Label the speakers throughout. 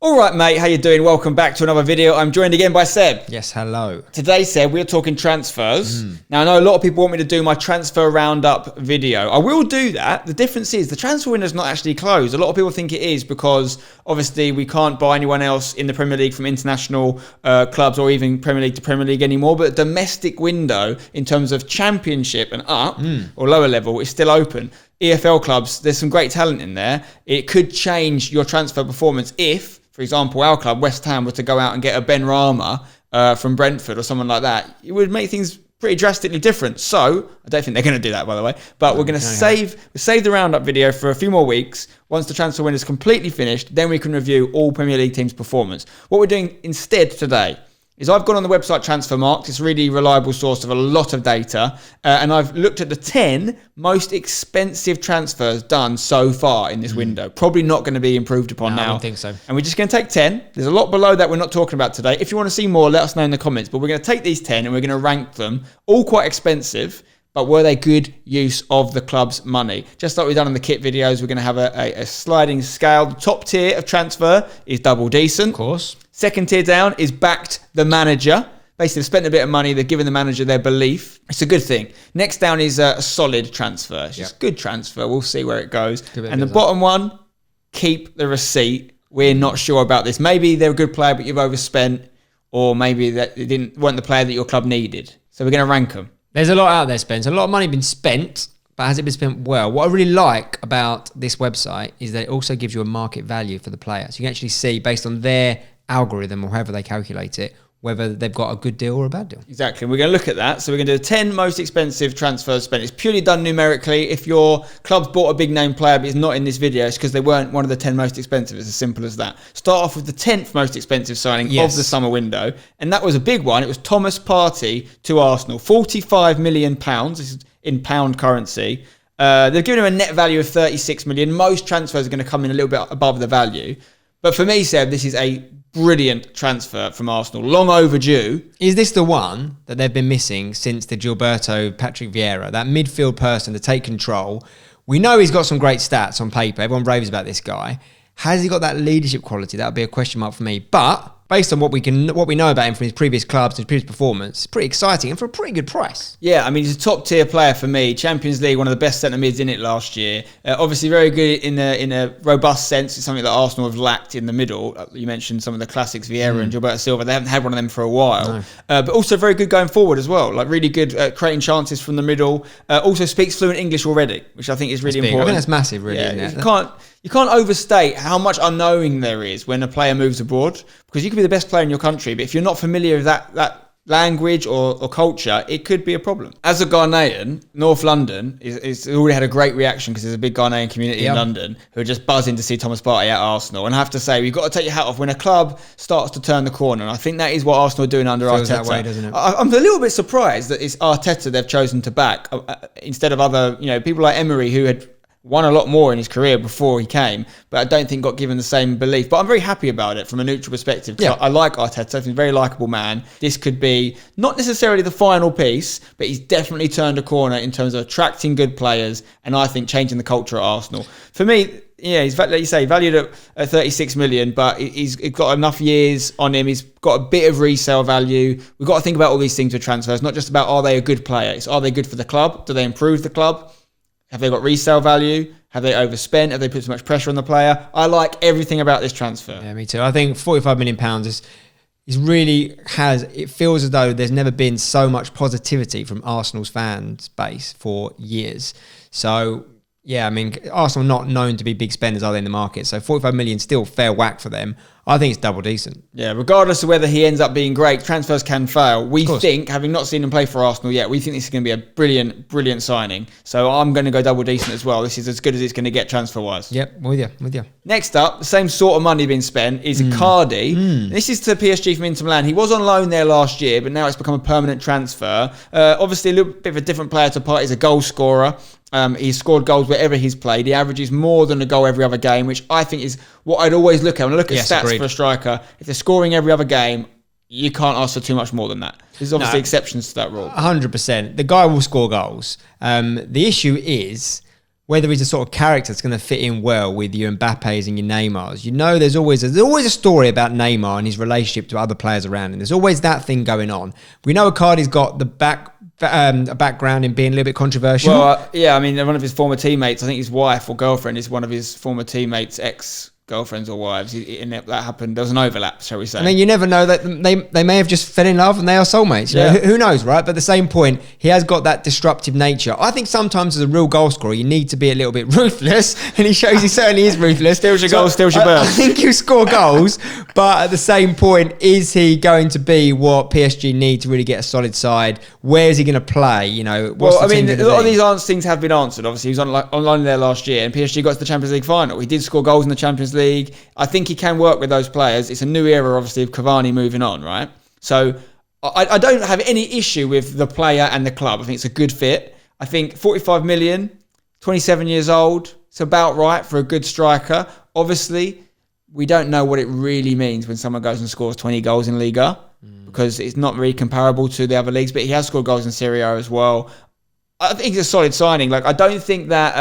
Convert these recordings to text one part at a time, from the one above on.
Speaker 1: All right, mate, how you doing? Welcome back to another video. I'm joined again by Seb.
Speaker 2: Yes, hello.
Speaker 1: Today, Seb, we're talking transfers. Now, I know a lot of people want me to do my transfer roundup video. I will do that. The difference is the transfer window's not actually closed. A lot of people think it is because, obviously, we can't buy anyone else in the Premier League from international clubs or even Premier League to Premier League anymore. But the domestic window, in terms of Championship and up or lower level, is still open. EFL clubs, there's some great talent in there. It could change your transfer performance if, for example, our club, West Ham, were to go out and get a Ben Rama from Brentford or someone like that. It would make things pretty drastically different. So, I don't think they're going to do that, by the way. But we're going to save the roundup video for a few more weeks. Once the transfer window is completely finished, then we can review all Premier League teams' performance. What we're doing instead today is I've gone on the website Transfermarkt. It's a really reliable source of a lot of data. And I've looked at the 10 most expensive transfers done so far in this window. Probably not going to be improved upon now.
Speaker 2: I don't think so.
Speaker 1: And we're just going to take 10. There's a lot below that we're not talking about today. If you want to see more, let us know in the comments. But we're going to take these 10 and we're going to rank them. All quite expensive. But were they good use of the club's money? Just like we've done in the kit videos, we're going to have a sliding scale. The top tier of transfer is double decent.
Speaker 2: Of course.
Speaker 1: Second tier down is backed the manager. Basically, they've spent a bit of money. They've given the manager their belief. It's a good thing. Next down is a solid transfer. It's just good transfer. We'll see where it goes. And the bottom one, keep the receipt. We're not sure about this. Maybe they're a good player, but you've overspent. Or maybe that they weren't the player that your club needed. So we're going to rank them.
Speaker 2: There's a lot out there, Spence. A lot of money been spent, but has it been spent well? What I really like about this website is that it also gives you a market value for the player. So you can actually see, based on their algorithm or however they calculate it, whether they've got a good deal or a bad deal.
Speaker 1: Exactly. We're going to look at that. So we're going to do the 10 most expensive transfers spent. It's purely done numerically. If your club's bought a big name player but it's not in this video, it's because they weren't one of the 10 most expensive. It's as simple as that. Start off with the 10th most expensive signing of the summer window. And that was a big one. It was Thomas Partey to Arsenal. £45 million. This is in pound currency. They've given him a net value of 36 million. Most transfers are going to come in a little bit above the value. But for me, Seb, this is a brilliant transfer from Arsenal. Long overdue.
Speaker 2: Is this the one that they've been missing since the Gilberto Patrick Vieira, that midfield person to take control? We know he's got some great stats on paper. Everyone raves about this guy. Has he got that leadership quality? That would be a question mark for me. But based on what we know about him from his previous clubs and his previous performance, it's pretty exciting and for a pretty good price.
Speaker 1: Yeah, I mean, he's a top tier player for me. Champions League, one of the best centre mids in it last year. Obviously, very good in a robust sense. It's something that Arsenal have lacked in the middle. You mentioned some of the classics, Vieira and Gilberto Silva. They haven't had one of them for a while. No. But also very good going forward as well. Like really good at creating chances from the middle. Also speaks fluent English already, which I think is really important.
Speaker 2: I think that's massive, really.
Speaker 1: Yeah, you can't overstate how much unknowing there is when a player moves abroad, because you could be the best player in your country, but if you're not familiar with that language or culture, it could be a problem. As a Ghanaian, North London is already had a great reaction because there's a big Ghanaian community in London who are just buzzing to see Thomas Partey at Arsenal. And I have to say, we've got to take your hat off when a club starts to turn the corner. And I think that is what Arsenal are doing under Arteta.
Speaker 2: That way, doesn't it?
Speaker 1: I'm a little bit surprised that it's Arteta they've chosen to back instead of other, people like Emery who had won a lot more in his career before he came, but I don't think got given the same belief. But I'm very happy about it from a neutral perspective. Yeah. I like Arteta. He's a very likeable man. This could be not necessarily the final piece, but he's definitely turned a corner in terms of attracting good players and I think changing the culture at Arsenal. For me, he's, like you say, valued at 36 million, but he's got enough years on him. He's got a bit of resale value. We've got to think about all these things with transfers, not just about are they a good player. It's are they good for the club? Do they improve the club? Have they got resale value? Have they overspent? Have they put too much pressure on the player? I like everything about this transfer.
Speaker 2: Yeah, me too. I think £45 million it feels as though there's never been so much positivity from Arsenal's fans base for years. So, yeah, I mean, Arsenal not known to be big spenders, are they, in the market? So 45 million still fair whack for them. I think it's double decent.
Speaker 1: Yeah, regardless of whether he ends up being great, transfers can fail. We think, having not seen him play for Arsenal yet, we think this is going to be a brilliant, brilliant signing. So I'm going to go double decent as well. This is as good as it's going to get transfer-wise.
Speaker 2: Yep, with you.
Speaker 1: Next up, the same sort of money being spent is Icardi. This is to PSG from Inter Milan. He was on loan there last year, but now it's become a permanent transfer. Obviously, a little bit of a different player to Partey. He's a goal scorer. He's scored goals wherever he's played. He averages more than a goal every other game, which I think is what I'd always look at. When I look at stats for a striker, if they're scoring every other game, you can't ask for too much more than that. There's obviously exceptions to that rule.
Speaker 2: 100%. The guy will score goals. The issue is whether he's a sort of character that's going to fit in well with your Mbappes and your Neymars. You know, there's always a story about Neymar and his relationship to other players around him. There's always that thing going on. We know Icardi's got a background in being a little bit controversial.
Speaker 1: Well, yeah, I mean, one of his former teammates, I think his wife or girlfriend is one of his former teammates' ex-girlfriends or wives. And that happened. There was an overlap, shall we say.
Speaker 2: I mean, you never know that they may have just fell in love and they are soulmates. You know, who knows, right? But at the same point, he has got that disruptive nature. I think sometimes as a real goal scorer, you need to be a little bit ruthless, and he shows he certainly is ruthless.
Speaker 1: Steals your goals, steals your birds.
Speaker 2: I think he'll score goals, but at the same point, is he going to be what PSG need to really get a solid side? Where is he going to play? You know,
Speaker 1: well, I mean, a lot of these things have been answered. Obviously, he was online there last year, and PSG got to the Champions League final. He did score goals in the Champions League. I think he can work with those players. It's a new era, obviously, of Cavani moving on, right? So I don't have any issue with the player and the club. I think it's a good fit. I think 45 million, 27 years old, it's about right for a good striker. Obviously, we don't know what it really means when someone goes and scores 20 goals in Liga, because it's not really comparable to the other leagues, but he has scored goals in Serie A as well. I think it's a solid signing. Like, I don't think that...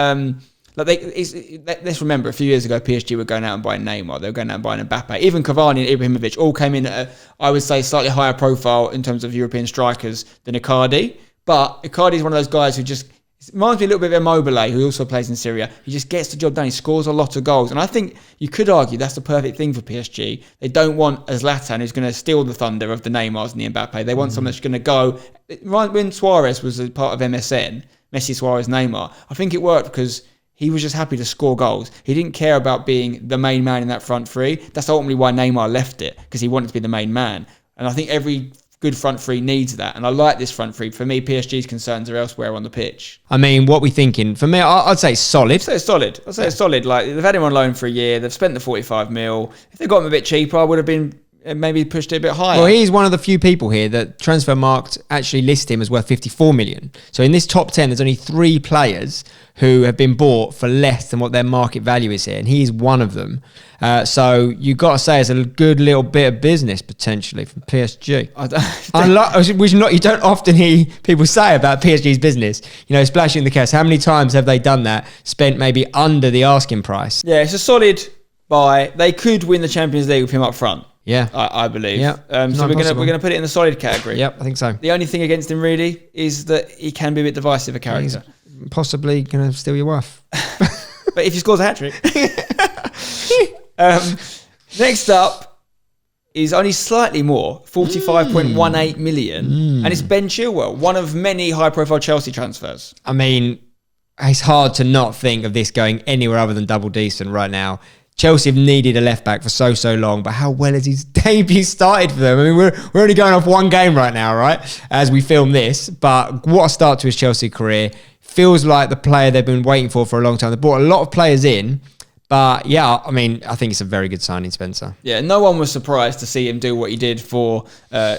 Speaker 1: let's remember, a few years ago, PSG were going out and buying Neymar. They were going out and buying Mbappe. Even Cavani and Ibrahimovic all came in at, I would say, slightly higher profile in terms of European strikers than Icardi. But Icardi is one of those guys who just... reminds me a little bit of Immobile, who also plays in Syria. He just gets the job done. He scores a lot of goals. And I think you could argue that's the perfect thing for PSG. They don't want a Zlatan who's going to steal the thunder of the Neymars and the Mbappe. They want someone that's going to go... Right when Suarez was a part of MSN, Messi, Suarez, Neymar, I think it worked because he was just happy to score goals. He didn't care about being the main man in that front three. That's ultimately why Neymar left it, because he wanted to be the main man. And I think every good front three needs that. And I like this front three. For me, PSG's concerns are elsewhere on the pitch.
Speaker 2: I mean, what we thinking? For me, I'd say solid.
Speaker 1: I'd say it's solid. Like, they've had him on loan for a year. They've spent the 45 mil. If they got him a bit cheaper, I would have been... maybe pushed it a bit higher.
Speaker 2: Well, he's one of the few people here that Transfermarkt actually list him as worth 54 million. So in this top 10, there's only 3 players who have been bought for less than what their market value is here, and he's one of them. So you've got to say it's a good little bit of business potentially from PSG. Which you don't often hear people say about PSG's business. You know, splashing the cash. How many times have they done that? Spent maybe under the asking price.
Speaker 1: Yeah, it's a solid buy. They could win the Champions League with him up front.
Speaker 2: Yeah,
Speaker 1: I believe.
Speaker 2: Yeah,
Speaker 1: so we're gonna put it in the solid category.
Speaker 2: Yep, I think so.
Speaker 1: The only thing against him really is that he can be a bit divisive a character.
Speaker 2: He's possibly gonna steal your wife.
Speaker 1: But if he scores a hat-trick. Next up is only slightly more, 45.18 million, and it's Ben Chilwell, one of many high-profile Chelsea transfers.
Speaker 2: I mean, it's hard to not think of this going anywhere other than double decent right now. Chelsea have needed a left back for so long, but how well has his debut started for them? I mean, we're only going off one game right now, right, as we film this. But what a start to his Chelsea career. Feels like the player they've been waiting for a long time. They brought a lot of players in, but yeah, I mean, I think it's a very good signing, Spencer.
Speaker 1: Yeah, no one was surprised to see him do what he did for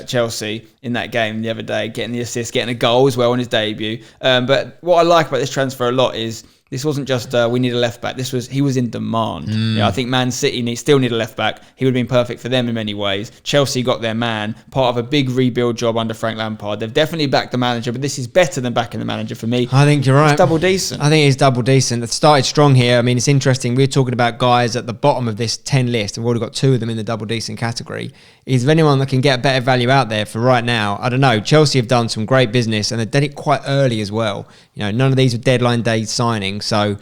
Speaker 1: Chelsea in that game the other day, getting the assist, getting a goal as well on his debut. But what I like about this transfer a lot is this wasn't just we need a left back. He was in demand. Yeah, I think Man City still need a left back. He would have been perfect for them in many ways. Chelsea got their man, part of a big rebuild job under Frank Lampard. They've definitely backed the manager, but this is better than backing the manager for me.
Speaker 2: I think you're right.
Speaker 1: It's double decent.
Speaker 2: I think it's double decent. It started strong here. I mean, it's interesting. We're talking about guys at the bottom of this 10 list, and we've already got 2 of them in the double decent category. Is there anyone that can get better value out there for right now? I don't know. Chelsea have done some great business, and they've done it quite early as well. You know, none of these are deadline day signings, so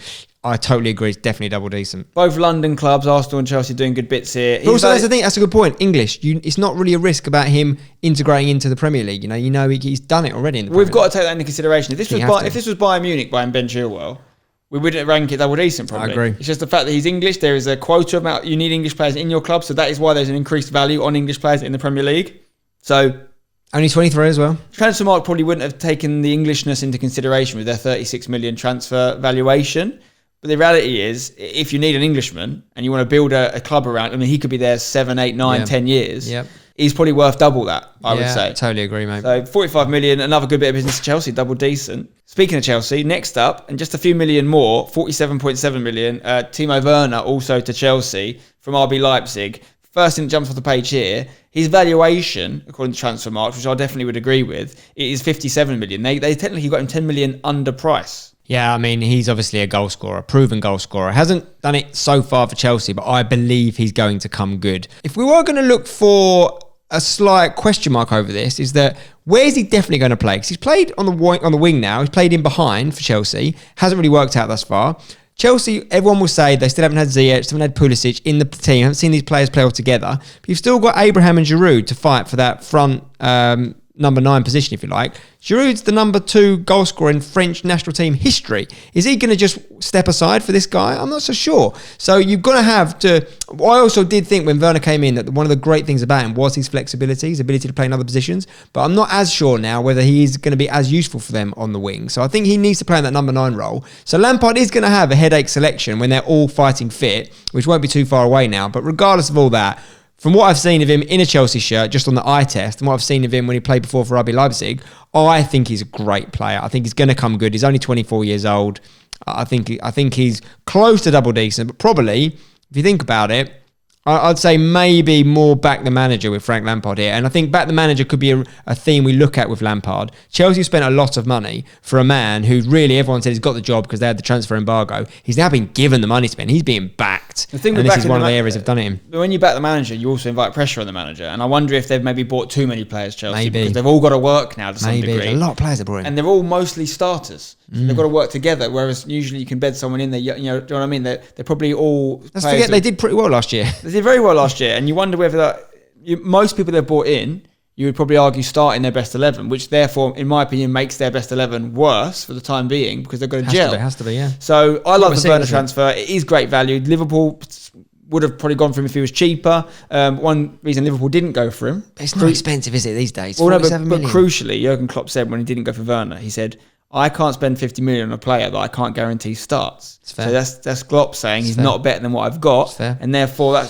Speaker 2: I totally agree. It's definitely double decent.
Speaker 1: Both London clubs, Arsenal and Chelsea, doing good bits here.
Speaker 2: But also, that's the thing. That's a good point. English. It's not really a risk about him integrating into the Premier League. You know, he's done it already in the Premier League.
Speaker 1: We've got to take that into consideration. If this was Bayern Munich buying Ben Chilwell, we wouldn't rank it double decent, probably.
Speaker 2: I agree.
Speaker 1: It's just the fact that he's English. There is a quota about you need English players in your club, so that is why there's an increased value on English players in the Premier League. So
Speaker 2: only 23 as well.
Speaker 1: Transfermarkt probably wouldn't have taken the Englishness into consideration with their 36 million transfer valuation. But the reality is, if you need an Englishman and you want to build a club around, I mean, he could be there 7, 8, 9, 10 years.
Speaker 2: Yep.
Speaker 1: He's probably worth double that, I would say.
Speaker 2: Totally agree, mate.
Speaker 1: So 45 million, another good bit of business to Chelsea, double decent. Speaking of Chelsea, next up, and just a few million more, 47.7 million, Timo Werner also to Chelsea from RB Leipzig. First thing that jumps off the page here, his valuation, according to Transfermarkt, which I definitely would agree with, it is 57 million. They technically got him 10 million under price.
Speaker 2: Yeah, I mean, he's obviously a goal scorer, proven goal scorer. Hasn't done it so far for Chelsea, but I believe he's going to come good. If we were going to look for a slight question mark over this, is that where is he definitely going to play? Because he's played on the wing now. He's played in behind for Chelsea. Hasn't really worked out thus far. Chelsea, everyone will say they still haven't had Ziyech, still haven't had Pulisic in the team. Haven't seen these players play all together. But you've still got Abraham and Giroud to fight for that front number 9 position, if you like. Giroud's the number 2 goal scorer in French national team history. Is he going to just step aside for this guy? I'm not so sure. So you've got to have to... I also did think when Werner came in that one of the great things about him was his flexibility, his ability to play in other positions. But I'm not as sure now whether he is going to be as useful for them on the wing. So I think he needs to play in that number 9 role. So Lampard is going to have a headache selection when they're all fighting fit, which won't be too far away now. But regardless of all that, from what I've seen of him in a Chelsea shirt, just on the eye test, and what I've seen of him when he played before for RB Leipzig, I think he's a great player. I think he's going to come good. He's only 24 years old. I think he's close to double decent, but probably, if you think about it, I'd say maybe more back the manager with Frank Lampard here. And I think back the manager could be a theme we look at with Lampard. Chelsea spent a lot of money for a man who really everyone said he's got the job because they had the transfer embargo. He's now been given the money to spend. He's being backed. And this is one of the areas they've done it in.
Speaker 1: But when you back the manager, you also invite pressure on the manager. And I wonder if they've maybe bought too many players, Chelsea.
Speaker 2: Maybe.
Speaker 1: Because they've all got to work now to some degree.
Speaker 2: There's a lot of players they're brought in.
Speaker 1: And they're all mostly starters. So they've got to work together, whereas usually you can bed someone in there. You know, do you know what I mean? They're probably all...
Speaker 2: Let's forget they did pretty well last year.
Speaker 1: They did very well last year. And you wonder whether most people they've brought in, you would probably argue start in their best 11, which therefore, in my opinion, makes their best 11 worse for the time being because they've got to gel.
Speaker 2: It has to be, yeah.
Speaker 1: So I love the Werner transfer. It is great value. Liverpool would have probably gone for him if he was cheaper. One reason Liverpool didn't go for him.
Speaker 2: It's not expensive, is it, these days?
Speaker 1: Well, no, but crucially, Jurgen Klopp said when he didn't go for Werner, he said, I can't spend 50 million on a player that I can't guarantee starts. So that's Klopp saying he's not better than what I've got, and therefore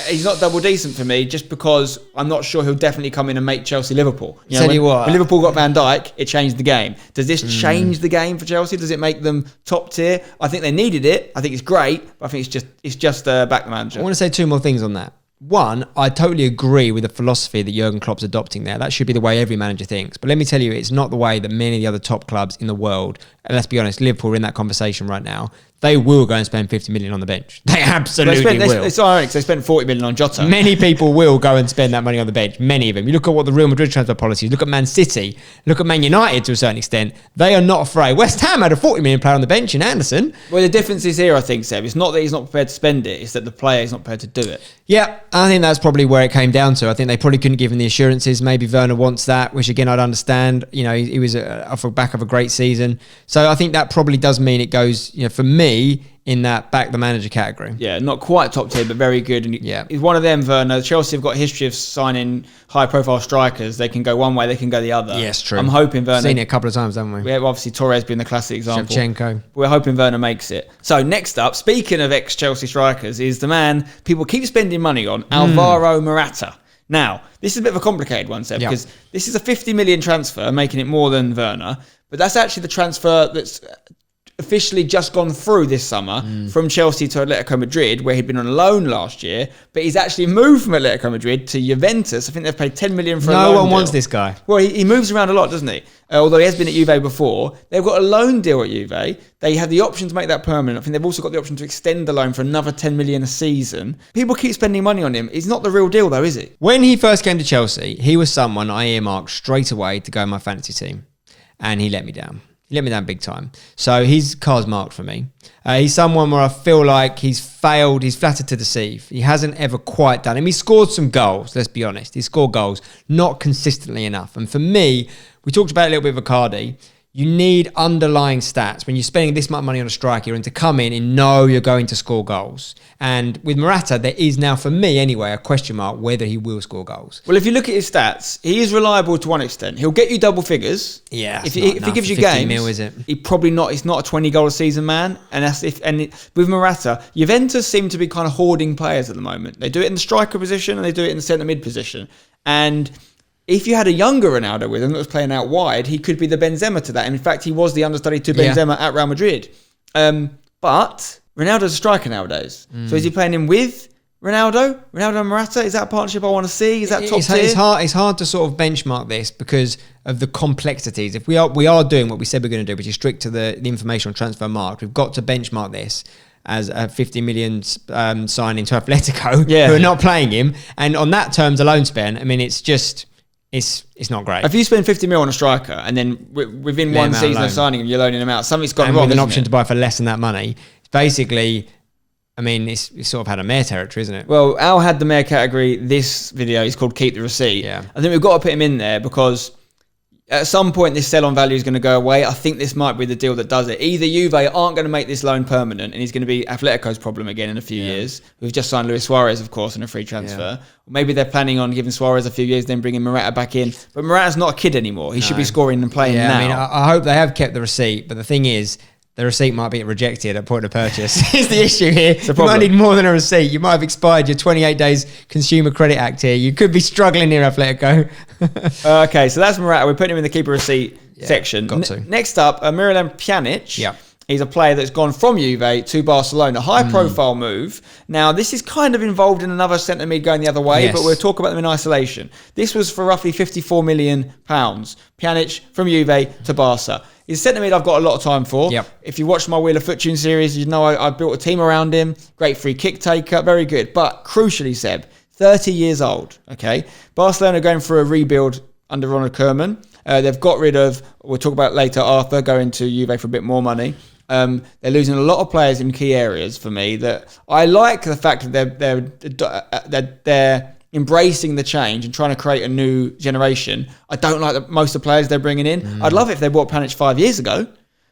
Speaker 1: he's not double decent for me. Just because I'm not sure he'll definitely come in and make Chelsea Liverpool.
Speaker 2: Tell you what,
Speaker 1: when Liverpool got Van Dijk, it changed the game. Does this change the game for Chelsea? Does it make them top tier? I think they needed it. I think it's great, but I think it's just back the manager.
Speaker 2: I want to say 2 more things on that. One, I totally agree with the philosophy that Jurgen Klopp's adopting there. That should be the way every manager thinks. But let me tell you, it's not the way that many of the other top clubs in the world, and let's be honest, Liverpool are in that conversation right now, they will go and spend 50 million on the bench. They absolutely will.
Speaker 1: It's ironic, they spent 40 million on Jota.
Speaker 2: Many people will go and spend that money on the bench. Many of them. You look at what the Real Madrid transfer policy is, look at Man City, look at Man United to a certain extent. They are not afraid. West Ham had a 40 million player on the bench in Anderson.
Speaker 1: Well, the difference is here, I think, Seb. It's not that he's not prepared to spend it, it's that the player is not prepared to do it.
Speaker 2: Yeah, I think that's probably where it came down to. I think they probably couldn't give him the assurances. Maybe Werner wants that, which again, I'd understand. You know, he was off the back of a great season. So I think that probably does mean it goes, you know, for me, in that back the manager category.
Speaker 1: Yeah, not quite top tier, but very good. And he's one of them, Werner. Chelsea have got a history of signing high-profile strikers. They can go one way, they can go the other.
Speaker 2: Yes, true.
Speaker 1: I'm hoping Werner...
Speaker 2: Seen it a couple of times, haven't we?
Speaker 1: We have obviously Torres being the classic example.
Speaker 2: Shevchenko.
Speaker 1: We're hoping Werner makes it. So next up, speaking of ex-Chelsea strikers, is the man people keep spending money on, Alvaro Morata. Now, this is a bit of a complicated one, Seb, because this is a 50 million transfer, making it more than Werner, but that's actually the transfer that's officially just gone through this summer from Chelsea to Atletico Madrid, where he'd been on loan last year, but he's actually moved from Atletico Madrid to Juventus. I think they've paid 10 million for a loan deal.
Speaker 2: No one wants this guy.
Speaker 1: Well, he moves around a lot, doesn't he? Although he has been at Juve before. They've got a loan deal at Juve. They have the option to make that permanent. I think they've also got the option to extend the loan for another 10 million a season. People keep spending money on him. He's not the real deal, though, is he?
Speaker 2: When he first came to Chelsea, he was someone I earmarked straight away to go in my fantasy team. And he let me down. He let me down big time. So his car's marked for me. He's someone where I feel like he's failed. He's flattered to deceive. He hasn't ever quite done him. He scored some goals, let's be honest. He scored goals, not consistently enough. And for me, we talked about a little bit of Icardi. You need underlying stats. When you're spending this much money on a striker, and to come in and know you're going to score goals. And with Morata, there is now, for me anyway, a question mark whether he will score goals.
Speaker 1: Well, if you look at his stats, he is reliable to one extent. He'll get you double figures.
Speaker 2: Yeah,
Speaker 1: if he gives you games,
Speaker 2: is it?
Speaker 1: He probably not. He's not a 20 goal a season man. And with Morata, Juventus seem to be kind of hoarding players at the moment. They do it in the striker position and they do it in the centre mid position. And if you had a younger Ronaldo with him that was playing out wide, he could be the Benzema to that. And in fact, he was the understudy to Benzema at Real Madrid. But Ronaldo's a striker nowadays. So is he playing him with Ronaldo and Morata, is that a partnership I want to see? Is that top tier?
Speaker 2: It's hard to sort of benchmark this because of the complexities. If we are doing what we said we're going to do, which is strict to the information on transfer market, we've got to benchmark this as a 50 million signing to Atletico, who are not playing him. And on that terms alone spend, I mean, it's just... It's not great.
Speaker 1: If you spend 50 mil on a striker and then within one season of signing him, you're loaning him out, something's gone wrong.
Speaker 2: With an option to buy for less than that money, basically, I mean, it's sort of had a mayor territory, isn't it?
Speaker 1: Well, Al had the mayor category. This video is called Keep the Receipt.
Speaker 2: Yeah.
Speaker 1: I think we've got to put him in there because at some point this sell-on value is going to go away. I think this might be the deal that does it. Either Juve aren't going to make this loan permanent and he's going to be Atletico's problem again in a few years. We've just signed Luis Suarez, of course, on a free transfer. Or maybe they're planning on giving Suarez a few years, then bringing Morata back in. But Morata's not a kid anymore. He should be scoring and playing now.
Speaker 2: I mean, I hope they have kept the receipt, but the thing is, the receipt might be rejected at point of purchase. Is the issue here. You might need more than a receipt. You might have expired your 28 days Consumer Credit Act here. You could be struggling here, Atletico.
Speaker 1: Okay, so that's Morata. We're putting him in the keeper receipt section.
Speaker 2: Got to.
Speaker 1: Next up, Miranda Pianich.
Speaker 2: Yeah.
Speaker 1: He's a player that's gone from Juve to Barcelona. High-profile move. Now, this is kind of involved in another centre mid going the other way, but we'll talk about them in isolation. This was for roughly £54 million. Pianich from Juve to Barca. He's a centre mid I've got a lot of time for.
Speaker 2: Yep.
Speaker 1: If you watch my Wheel of Fortune series, you know I built a team around him. Great free kick taker, very good. But crucially, Seb, 30 years old. Okay, Barcelona are going through a rebuild under Ronald Koeman. They've got rid of, we'll talk about later, Arthur going to Juve for a bit more money. They're losing a lot of players in key areas for me. That I like the fact that they're embracing the change and trying to create a new generation. I don't like most of the players they're bringing in. I'd love it if they bought Pjanic 5 years ago.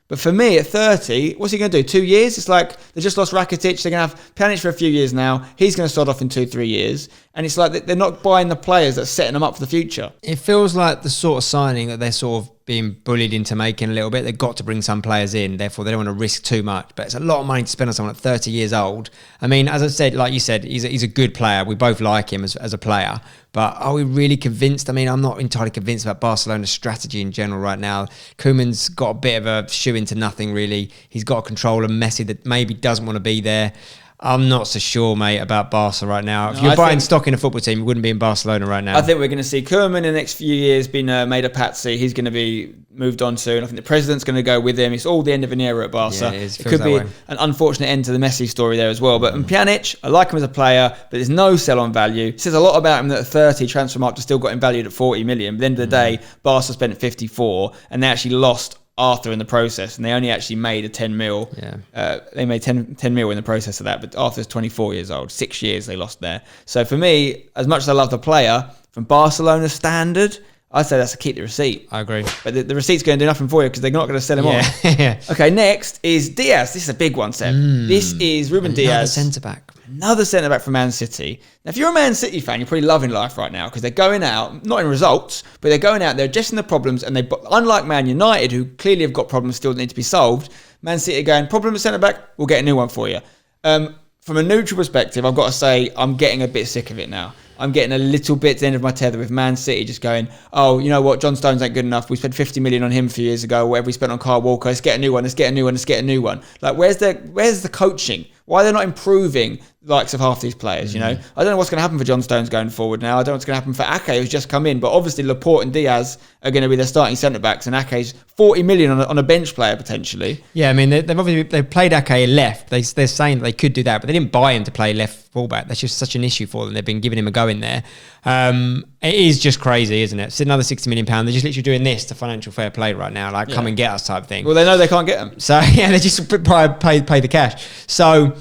Speaker 1: But for me, at 30, what's he going to do? 2 years? It's like they just lost Rakitic. They're going to have Pjanic for a few years now. He's going to start off in 2-3 years. And it's like they're not buying the players that's setting them up for the future.
Speaker 2: It feels like the sort of signing that they're sort of being bullied into making a little bit. They've got to bring some players in. Therefore, they don't want to risk too much. But it's a lot of money to spend on someone at 30 years old. I mean, as I said, like you said, he's a good player. We both like him as a player. But are we really convinced? I mean, I'm not entirely convinced about Barcelona's strategy in general right now. Koeman's got a bit of a shoe into nothing, really. He's got a controller, Messi, that maybe doesn't want to be there. I'm not so sure, mate, about Barca right now. If you're buying stock in a football team, you wouldn't be in Barcelona right now.
Speaker 1: I think we're going to see Koeman in the next few years being made a patsy. He's going to be moved on soon. I think the president's going to go with him. It's all the end of an era at Barca.
Speaker 2: Yeah, it
Speaker 1: could be an unfortunate end to the Messi story there as well. But Pjanic, I like him as a player, but there's no sell-on value. It says a lot about him that at 30, transfer market still got him valued at 40 million. But at the end of the day, Barca spent 54, and they actually lost Arthur in the process, and they only actually made a 10 mil. Yeah. They made 10 mil in the process of that, but Arthur's 24 years old. 6 years they lost there. So for me, as much as I love the player, from Barcelona standard, I'd say that's a keep the receipt.
Speaker 2: I agree.
Speaker 1: But the receipt's going to do nothing for you because they're not going to sell him on.
Speaker 2: Yeah.
Speaker 1: Okay, next is Diaz. This is a big one, Seb. This is Ruben Diaz.
Speaker 2: Centre-back.
Speaker 1: Another centre-back from Man City. Now, if you're a Man City fan, you're probably loving life right now because they're going out, not in results, but they're going out, they're addressing the problems, and unlike Man United, who clearly have got problems still that need to be solved, Man City are going, problem at centre-back, we'll get a new one for you. From a neutral perspective, I've got to say, I'm getting a bit sick of it now. I'm getting a little bit to the end of my tether with Man City just going, oh, you know what, John Stones ain't good enough. We spent 50 million on him a few years ago, whatever we spent on Kyle Walker. Let's get a new one, let's get a new one, let's get a new one. Like, where's the coaching? Why are they not improving the likes of half these players, you know? I don't know what's going to happen for John Stones going forward now. I don't know what's going to happen for Ake, who's just come in. But obviously, Laporte and Diaz are going to be their starting centre-backs, and Ake's 40 million on a bench player, potentially.
Speaker 2: Yeah, I mean, they've played Ake left. They're saying that they could do that, but they didn't buy him to play left fullback. That's just such an issue for them. They've been giving him a go in there. It is just crazy, isn't it? It's another £60 million. They're just literally doing this to financial fair play right now, like come and get us type thing.
Speaker 1: Well, they know they can't get them.
Speaker 2: So, yeah, they just pay the cash. So,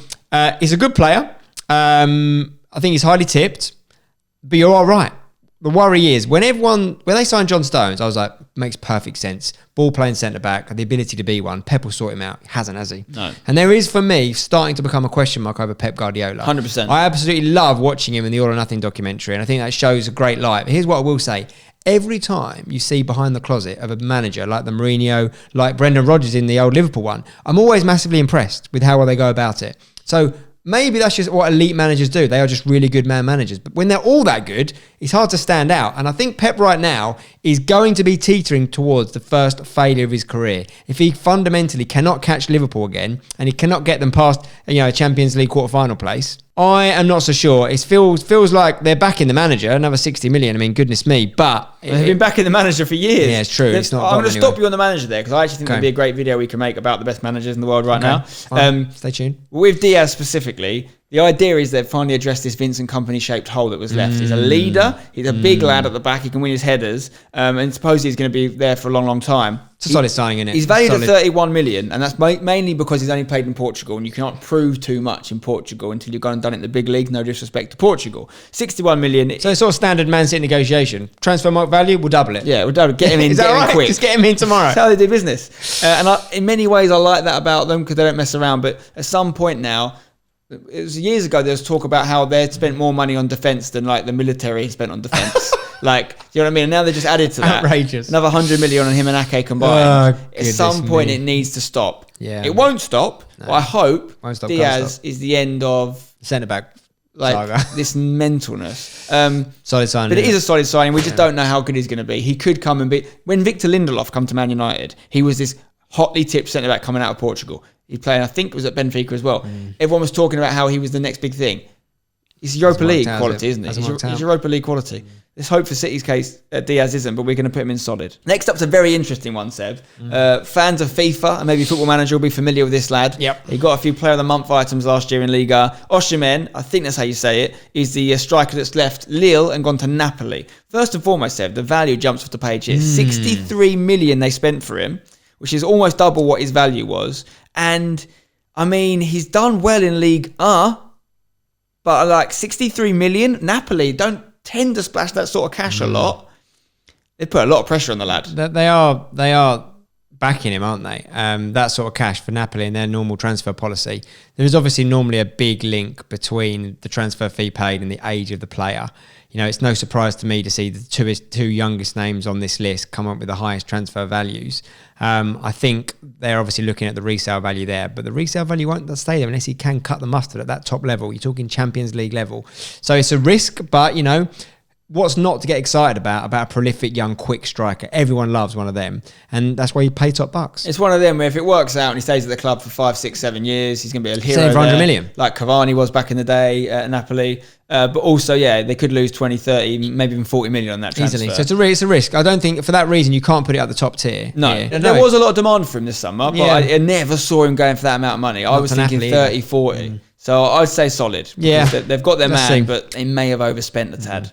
Speaker 2: he's a good player. I think he's highly tipped, but you're all right. The worry is when they signed John Stones, I was like, makes perfect sense. Ball playing centre back, the ability to be one. Pep will sort him out. He hasn't, has he?
Speaker 1: No.
Speaker 2: And there is, for me, starting to become a question mark over Pep Guardiola.
Speaker 1: 100%.
Speaker 2: I absolutely love watching him in the All or Nothing documentary, and I think that shows a great light. But here's what I will say. Every time you see behind the closet of a manager like the Mourinho, like Brendan Rodgers in the old Liverpool one, I'm always massively impressed with how well they go about it. So maybe that's just what elite managers do. They are just really good man managers. But when they're all that good, it's hard to stand out. And I think Pep right now is going to be teetering towards the first failure of his career. If he fundamentally cannot catch Liverpool again and he cannot get them past, a Champions League quarter-final place, I am not so sure. It feels like they're backing the manager, another 60 million. I mean, goodness me. But
Speaker 1: they've been backing the manager for years.
Speaker 2: Yeah, it's true. It's not.
Speaker 1: I'm going to stop you on the manager there because I actually think there'd be a great video we can make about the best managers in the world right now.
Speaker 2: Stay tuned.
Speaker 1: With Diaz specifically, the idea is they've finally addressed this Vincent Kompany shaped hole that was left. He's a leader. He's a big lad at the back. He can win his headers. And supposedly he's going to be there for a long, long time.
Speaker 2: It's a solid signing, isn't it?
Speaker 1: He's valued at 31 million, and that's mainly because he's only played in Portugal, and you cannot prove too much in Portugal until you've gone and done it in the big leagues. No disrespect to Portugal. 61 million.
Speaker 2: So it's sort of standard Man City negotiation. Transfer market value, we'll double it.
Speaker 1: Yeah, we'll double it. Get him in,
Speaker 2: Is that
Speaker 1: get him
Speaker 2: right?
Speaker 1: in quick.
Speaker 2: Just get him in tomorrow.
Speaker 1: That's how they do business. In many ways, I like that about them because they don't mess around. But at some point now, it was years ago, there was talk about how they'd spent more money on defence than like the military spent on defence. Like, you know what I mean? And now they just added to that.
Speaker 2: Outrageous.
Speaker 1: Another 100 million on him and Ake combined. At some point,
Speaker 2: me.
Speaker 1: It needs to stop.
Speaker 2: Yeah.
Speaker 1: It won't stop. No. But I hope Diaz
Speaker 2: stop.
Speaker 1: is the end of
Speaker 2: centre back
Speaker 1: saga. This mentalness.
Speaker 2: Solid signing.
Speaker 1: But it is a solid signing. We just don't know how good he's going to be. He could come and be. When Victor Lindelof come to Man United, he was this hotly tipped centre back coming out of Portugal. He played, I think, it was at Benfica as well. Everyone was talking about how he was the next big thing. He's Europa League quality, isn't he? He's Europa League quality. There's hope for City's case. Diaz isn't, but we're going to put him in solid. Next up's a very interesting one, Seb. Fans of FIFA and maybe Football Manager will be familiar with this lad.
Speaker 2: Yep.
Speaker 1: He got a few Player of the Month items last year in Liga. Osimhen, I think that's how you say it, is the striker that's left Lille and gone to Napoli. First and foremost, Seb, the value jumps off the page here. 63 million they spent for him, which is almost double what his value was. And, I mean, he's done well in League A, but like 63 million, Napoli don't tend to splash that sort of cash a lot. They put a lot of pressure on the lad.
Speaker 2: They are backing him, aren't they? That sort of cash for Napoli and their normal transfer policy. There is obviously normally a big link between the transfer fee paid and the age of the player. You know, it's no surprise to me to see the two youngest names on this list come up with the highest transfer values. I think they're obviously looking at the resale value there, but the resale value won't stay there unless he can cut the mustard at that top level. You're talking Champions League level. So it's a risk, but, you know, what's not to get excited about a prolific young quick striker? Everyone loves one of them, and that's why you pay top bucks.
Speaker 1: It's one of them where if it works out and he stays at the club for 5, 6, 7 years, he's going to be a hero.
Speaker 2: Save for 100 million,
Speaker 1: like Cavani was back in the day at Napoli. But also, yeah, they could lose 20, 30, maybe even 40 million on that transfer.
Speaker 2: Easily. So it's a risk. I don't think for that reason you can't put it at the top tier.
Speaker 1: No, there was a lot of demand for him this summer, but I never saw him going for that amount of money. I was thinking 30, 40. So I'd say solid.
Speaker 2: Yeah,
Speaker 1: they've got their man, but they may have overspent a tad.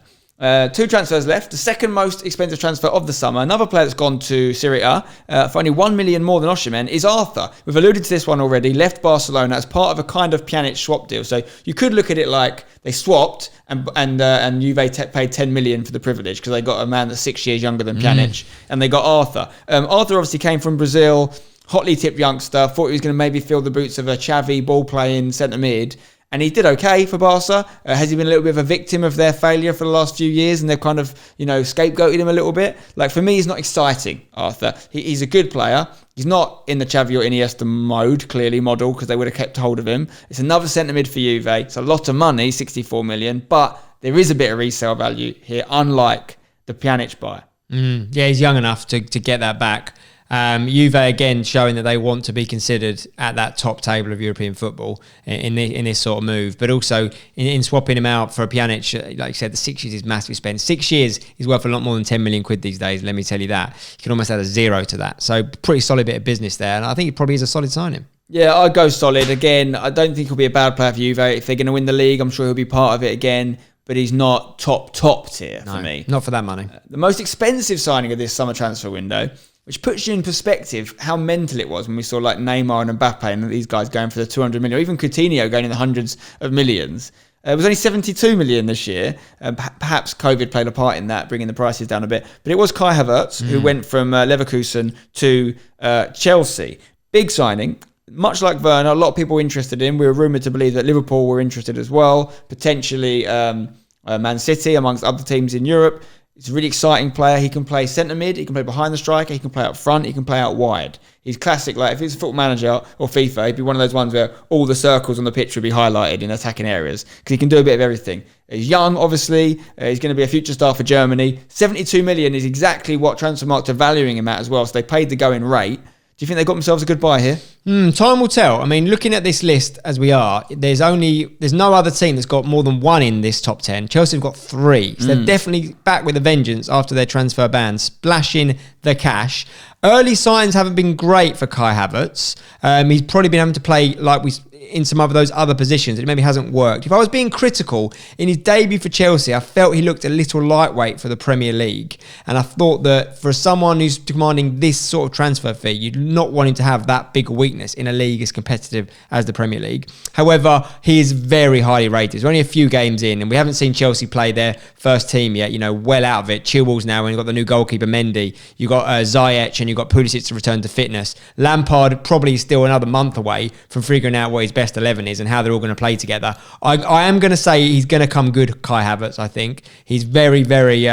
Speaker 1: 2 transfers left. The second most expensive transfer of the summer, another player that's gone to Serie A for only 1 million more than Osimhen, is Arthur. We've alluded to this one already. Left Barcelona as part of a kind of Pianich swap deal. So you could look at it like they swapped and Juve paid 10 million for the privilege because they got a man that's 6 years younger than Pianich, and they got Arthur. Arthur obviously came from Brazil, hotly tipped youngster. Thought he was going to maybe fill the boots of a Xavi ball playing centre mid. And he did okay for Barca. Has he been a little bit of a victim of their failure for the last few years and they've kind of, scapegoated him a little bit? Like, for me, he's not exciting, Arthur. He's a good player. He's not in the Xavi or Iniesta model, because they would have kept hold of him. It's another centre mid for Juve. It's a lot of money, 64 million, but there is a bit of resale value here, unlike the Pianich buy.
Speaker 2: Yeah, he's young enough to get that back. Juve again showing that they want to be considered at that top table of European football in this sort of move, but also in swapping him out for a Pianich, like you said, the 6 years is massive spend. 6 years is worth a lot more than 10 million quid these days, let me tell you that. You can almost add a zero to that. So pretty solid bit of business there, and I think it probably is a solid signing.
Speaker 1: Yeah, I'd go solid. Again, I don't think he'll be a bad player for Juve. If they're going to win the league, I'm sure he'll be part of it again, but he's not top tier for me.
Speaker 2: Not for that money.
Speaker 1: The most expensive signing of this summer transfer window, which puts you in perspective how mental it was when we saw like Neymar and Mbappe and these guys going for the 200 million, or even Coutinho going in the hundreds of millions. It was only 72 million this year. Perhaps COVID played a part in that, bringing the prices down a bit. But it was Kai Havertz, who went from Leverkusen to Chelsea. Big signing. Much like Werner, a lot of people were interested in. We were rumoured to believe that Liverpool were interested as well. Potentially Man City, amongst other teams in Europe. He's a really exciting player. He can play centre mid, he can play behind the striker, he can play up front, he can play out wide. He's classic, like if he's a Football Manager or FIFA, he'd be one of those ones where all the circles on the pitch would be highlighted in attacking areas because he can do a bit of everything. He's young, obviously. He's going to be a future star for Germany. 72 million is exactly what Transfermarkt are valuing him at as well, so they paid the going rate. Do you think they got themselves a good buy here?
Speaker 2: Time will tell. I mean, looking at this list as we are, there's no other team that's got more than one in this top 10. Chelsea have got 3. So they're definitely back with a vengeance after their transfer ban, splashing the cash. Early signs haven't been great for Kai Havertz. He's probably been having to play in some of those other positions. It maybe hasn't worked. If I was being critical, in his debut for Chelsea, I felt he looked a little lightweight for the Premier League. And I thought that for someone who's commanding this sort of transfer fee, you'd not want him to have that big a weakness in a league as competitive as the Premier League. However, he is very highly rated. There's only a few games in, and we haven't seen Chelsea play their first team yet, well out of it. Chilwell's now, and you've got the new goalkeeper, Mendy. You've got Ziyech, and you've got Pulisic to return to fitness. Lampard probably still another month away from figuring out what his best 11 is and how they're all going to play together. I am going to say he's going to come good, Kai Havertz, I think. He's very, very,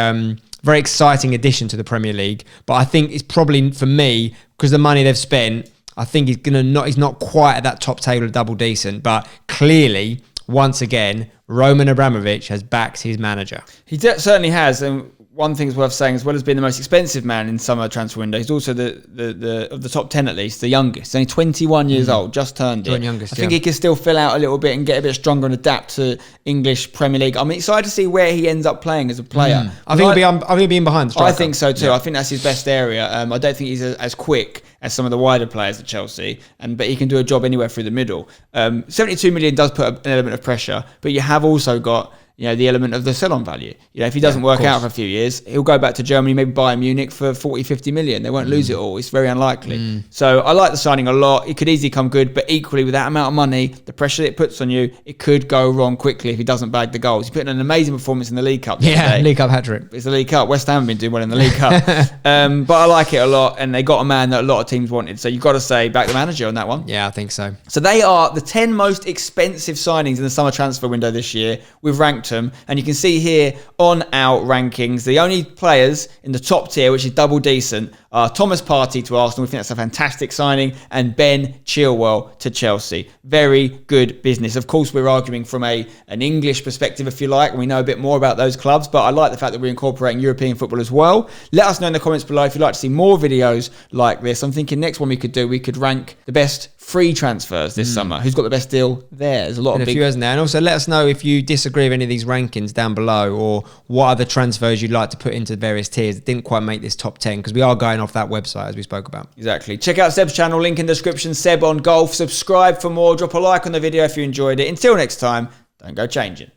Speaker 2: very exciting addition to the Premier League. But I think it's probably, for me, because the money they've spent, I think he's not quite at that top table of double decent. But clearly, once again, Roman Abramovich has backed his manager.
Speaker 1: He certainly has. And one thing's worth saying, as well as being the most expensive man in summer transfer window, he's also the of the top 10 at least, the youngest. He's only 21 years old, just turned it.
Speaker 2: Youngest,
Speaker 1: I think he can still fill out a little bit and get a bit stronger and adapt to English Premier League. I'm excited to see where he ends up playing as a player.
Speaker 2: I think he'll be in behind the striker.
Speaker 1: I think so too. Yeah. I think that's his best area. I don't think he's as quick as some of the wider players at Chelsea, but he can do a job anywhere through the middle. 72 million does put an element of pressure, but you have also got the element of the sell-on value. If he doesn't work out for a few years, he'll go back to Germany, maybe Bayern Munich for 40, 50 million. They won't lose it all. It's very unlikely. So I like the signing a lot. It could easily come good, but equally with that amount of money, the pressure it puts on you, it could go wrong quickly if he doesn't bag the goals. He put in an amazing performance in the League Cup today.
Speaker 2: League Cup hat-trick.
Speaker 1: It's the League Cup. West Ham have been doing well in the League Cup. But I like it a lot, and they got a man that a lot of teams wanted. So you've got to say, back the manager on that one.
Speaker 2: Yeah, I think so.
Speaker 1: So they are the 10 most expensive signings in the summer transfer window this year. We've ranked them, and you can see here on our rankings, the only players in the top tier, which is double decent, are Thomas Partey to Arsenal. We think that's a fantastic signing, and Ben Chilwell to Chelsea. Very good business. Of course, we're arguing from an English perspective, if you like, and we know a bit more about those clubs, but I like the fact that we're incorporating European football as well. Let us know in the comments below if you'd like to see more videos like this. I'm thinking next one we could rank the best free transfers this summer. Who's got the best deal there? There's a lot of big...
Speaker 2: few in there. And also let us know if you disagree with any of these rankings down below, or what other transfers you'd like to put into various tiers that didn't quite make this top 10, because we are going off that website as we spoke about.
Speaker 1: Exactly. Check out Seb's channel, link in the description, Seb on Golf. Subscribe for more. Drop a like on the video if you enjoyed it. Until next time, don't go changing.